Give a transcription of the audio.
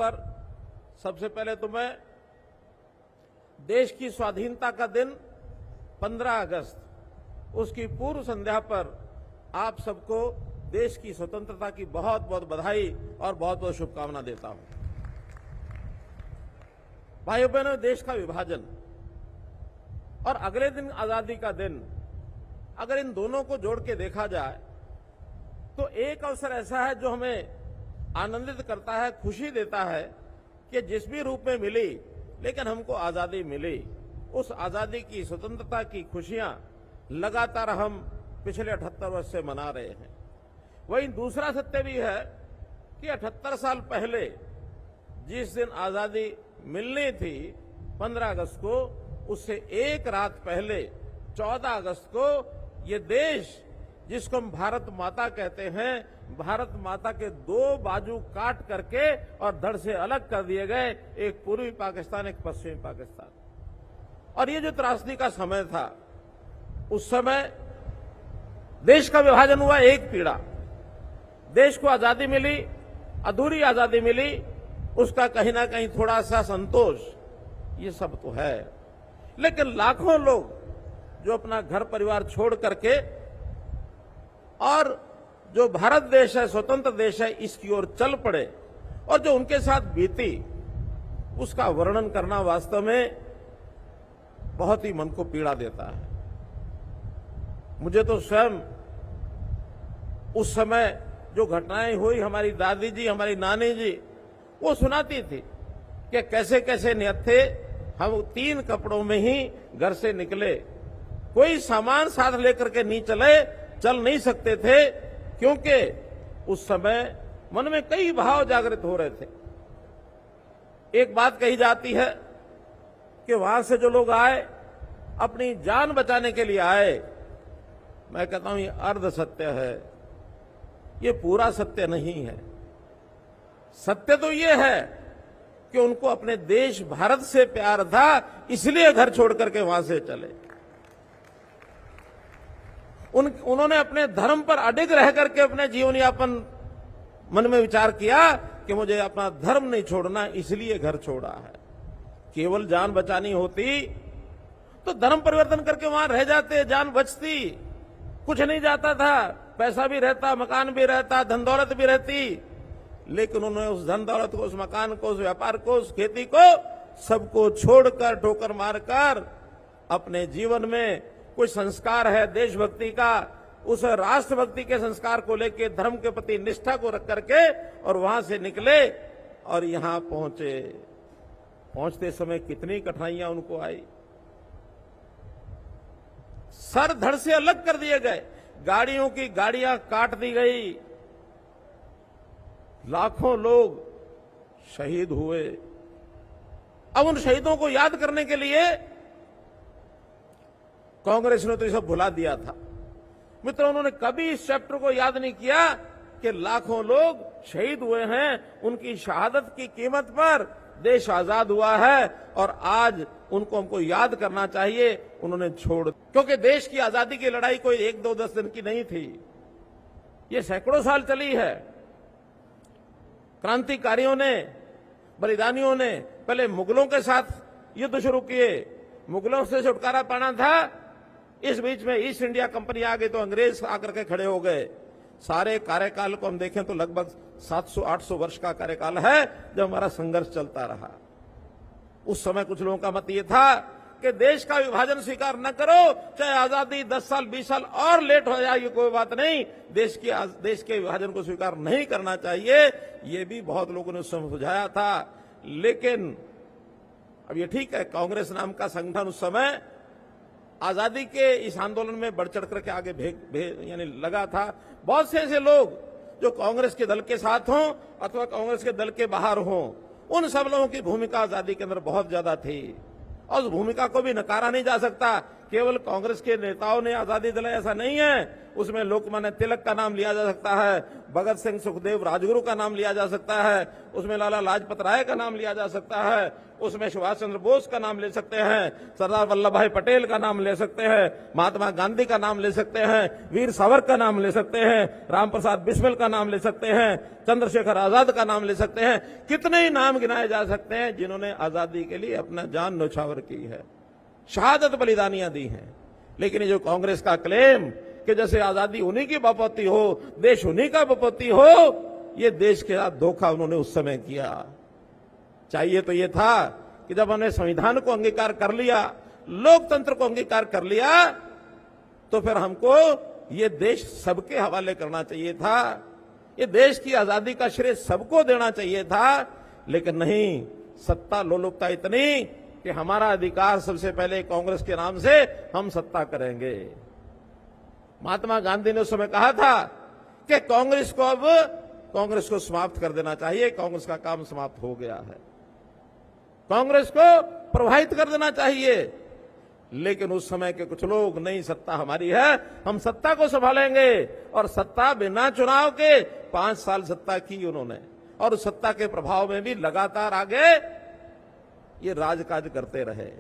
पर सबसे पहले तो मैं देश की स्वाधीनता का दिन 15 अगस्त उसकी पूर्व संध्या पर आप सबको देश की स्वतंत्रता की बहुत बहुत बधाई और बहुत बहुत शुभकामना देता हूं। भाइयों बहनों, देश का विभाजन और अगले दिन आजादी का दिन, अगर इन दोनों को जोड़ के देखा जाए तो एक अवसर ऐसा है जो हमें आनंदित करता है, खुशी देता है कि जिस भी रूप में मिली लेकिन हमको आजादी मिली। उस आजादी की, स्वतंत्रता की खुशियां लगातार हम पिछले 78 वर्ष से मना रहे हैं। वहीं दूसरा सत्य भी है कि 78 साल पहले जिस दिन आजादी मिलनी थी 15 अगस्त को, उससे एक रात पहले 14 अगस्त को ये देश जिसको हम भारत माता कहते हैं, भारत माता के दो बाजू काट करके और धड़ से अलग कर दिए गए, एक पूर्वी पाकिस्तान, एक पश्चिमी पाकिस्तान। और ये जो त्रासदी का समय था, उस समय देश का विभाजन हुआ, एक पीड़ा, देश को आजादी मिली, अधूरी आजादी मिली, उसका कहीं ना कहीं थोड़ा सा संतोष, ये सब तो है। लेकिन लाखों लोग जो अपना घर परिवार छोड़ करके और जो भारत देश है, स्वतंत्र देश है, इसकी ओर चल पड़े और जो उनके साथ बीती, उसका वर्णन करना वास्तव में बहुत ही मन को पीड़ा देता है। मुझे तो स्वयं उस समय जो घटनाएं हुई, हमारी दादी जी, हमारी नानी जी वो सुनाती थी कि कैसे कैसे नियत्थे हम 3 कपड़ों में ही घर से निकले, कोई सामान साथ लेकर के नहीं चल नहीं सकते थे, क्योंकि उस समय मन में कई भाव जागृत हो रहे थे। एक बात कही जाती है कि वहां से जो लोग आए अपनी जान बचाने के लिए आए, मैं कहता हूं ये अर्ध सत्य है, ये पूरा सत्य नहीं है। सत्य तो ये है कि उनको अपने देश भारत से प्यार था, इसलिए घर छोड़ करके वहां से चले। उन्होंने अपने धर्म पर अडिग रह करके अपने जीवन यापन मन में विचार किया कि मुझे अपना धर्म नहीं छोड़ना, इसलिए घर छोड़ा है। केवल जान बचानी होती तो धर्म परिवर्तन करके वहां रह जाते, जान बचती, कुछ नहीं जाता था, पैसा भी रहता, मकान भी रहता, धन दौलत भी रहती। लेकिन उन्होंने उस धन दौलत को, उस मकान को, उस व्यापार को, उस खेती को, सबको छोड़कर, ठोकर मारकर अपने जीवन में कोई संस्कार है देशभक्ति का, उस राष्ट्रभक्ति के संस्कार को लेके, धर्म के प्रति निष्ठा को रख करके और वहां से निकले और यहां पहुंचे। पहुंचते समय कितनी कठिनाइयां उनको आई, सर धड़ से अलग कर दिए गए, गाड़ियों की गाड़ियां काट दी गई, लाखों लोग शहीद हुए। अब उन शहीदों को याद करने के लिए कांग्रेस ने तो ये सब भुला दिया था। मित्रों, उन्होंने कभी इस चैप्टर को याद नहीं किया कि लाखों लोग शहीद हुए हैं, उनकी शहादत की कीमत पर देश आजाद हुआ है और आज उनको हमको याद करना चाहिए। उन्होंने छोड़, क्योंकि देश की आजादी की लड़ाई कोई 1-2-10 दिन की नहीं थी, ये सैकड़ों साल चली है। क्रांतिकारियों ने, बलिदानियों ने पहले मुगलों के साथ युद्ध शुरू किए, मुगलों से छुटकारा पाना था। इस बीच में ईस्ट इंडिया कंपनी आ गई तो अंग्रेज आकर के खड़े हो गए। सारे कार्यकाल को हम देखें तो लगभग 700-800 वर्ष का कार्यकाल है जब हमारा संघर्ष चलता रहा। उस समय कुछ लोगों का मत ये था कि देश का विभाजन स्वीकार न करो, चाहे आजादी 10 साल 20 साल और लेट हो जाए, कोई बात नहीं, देश के विभाजन को स्वीकार नहीं करना चाहिए। ये भी बहुत लोगों ने उस समय सुझाया था। लेकिन अब ये ठीक है, कांग्रेस नाम का संगठन उस समय आजादी के इस आंदोलन में बढ़ चढ़ करके आगे यानी लगा था। बहुत से ऐसे लोग जो कांग्रेस के दल के साथ हों अथवा कांग्रेस के दल के बाहर हों, उन सब लोगों की भूमिका आजादी के अंदर बहुत ज्यादा थी और उस भूमिका को भी नकारा नहीं जा सकता केवल कांग्रेस के नेताओं ने आजादी दिलाई ऐसा नहीं है। उसमें लोकमान्य तिलक का नाम लिया जा सकता है, भगत सिंह, सुखदेव, राजगुरु का नाम लिया जा सकता है, उसमें लाला लाजपत राय का नाम लिया जा सकता है, उसमें सुभाष चंद्र बोस का नाम ले सकते हैं, सरदार वल्लभ भाई पटेल का नाम ले सकते हैं, महात्मा गांधी का नाम ले सकते हैं, वीर सावरकर का नाम ले सकते हैं, राम प्रसाद बिस्मिल का नाम ले सकते हैं, चंद्रशेखर आजाद का नाम ले सकते हैं। कितने ही नाम गिनाए जा सकते हैं जिन्होंने आजादी के लिए अपना जान न्यौछावर की है, शहादत बलिदानियां दी हैं। लेकिन ये जो कांग्रेस का क्लेम कि जैसे आजादी उन्हीं की बपौती हो, देश उन्हीं का बपौती हो, ये देश के साथ धोखा उन्होंने उस समय किया। चाहिए तो ये था कि जब हमने संविधान को अंगीकार कर लिया, लोकतंत्र को अंगीकार कर लिया, तो फिर हमको ये देश सबके हवाले करना चाहिए था, ये देश की आजादी का श्रेय सबको देना चाहिए था। लेकिन नहीं, सत्ता लोलुपता इतनी कि हमारा अधिकार सबसे पहले कांग्रेस के नाम से हम सत्ता करेंगे। महात्मा गांधी ने उस समय कहा था कि कांग्रेस को समाप्त कर देना चाहिए, कांग्रेस का काम समाप्त हो गया है, कांग्रेस को प्रभावित कर देना चाहिए। लेकिन उस समय के कुछ लोग, नहीं सत्ता हमारी है, हम सत्ता को संभालेंगे, और सत्ता बिना चुनाव के 5 साल सत्ता की उन्होंने, और उस सत्ता के प्रभाव में भी लगातार आगे ये राजकाज करते रहे।